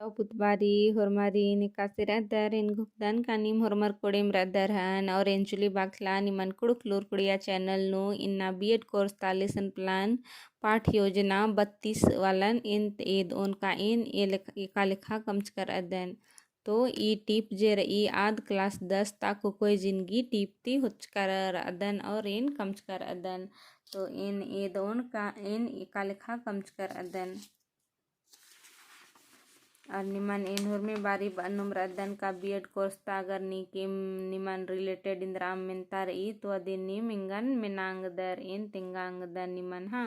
Putbari hormari ni kasiradar in gukdan kanim hormar kodem raddarhan और एंचुली बाखला निमन कुड़ुक लूर कुड़िया channel नु इन्ना बीएड कोर्स ता लेसन प्लान पाठ योजना 32 वालन इन ईद उनका इन एका लेखा कमच कर अदन तो ई टिप जे रही आद क्लास 10 तक कोई जिंदगी टिपती हुच कर अदन और इन कमच कर अदन तो इन ईद उनका इन एका लेखा कमच कर अदन और निमन इन में बारी अनुम रद्दन का बीएड कोर्स तागर नी किम निमन रिलेटेड इंद्राम मिनता रही तो अदिन नी मिंगन मिनांग दर इन तिंगांग दर निमन हाँ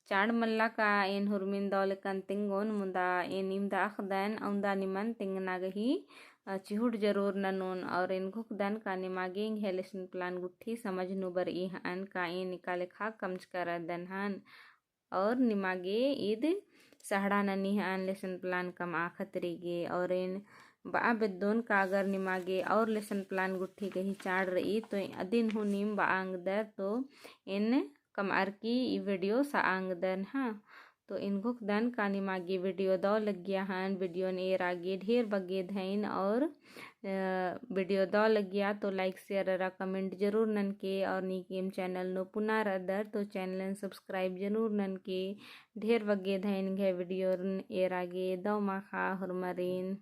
चाड़ मल्ला का इन हुरमिन दौल कन तिंगोन मुंदा इन इमदा अखदन औंदा निमन तिंगनागही चिहुट जरूर ननून और इन घुकदन का निमागिंग हेलेशन प्लान गुट्ठी समझ नुबर इहन का इन निकाले खा कमच कर दन हन और निमागे ईद सहड़ा ननी हन लेसन प्लान कम आखत रहीगे और इन बा बेदोन का अगर निमागे और लेसन प्लान गुट्ठी कही चाड़ रही तो अदिन हूँ नीम बांग दर तो इन कम आर की वीडियो सा आंग दन हाँ तो इनको दन का निमागे वीडियो दो लग गया हन वीडियो ने आगे ढेर बगे धैन और वीडियो दो लग गया तो लाइक शेयर रा कमेंट जरूर नन के और नीकेम चैनल नो पुनः अदर तो चैनल सब्सक्राइब जरूर नन के ढेर बगे धैन घे वीडियो एर आगे दो माखा हुरमरीन।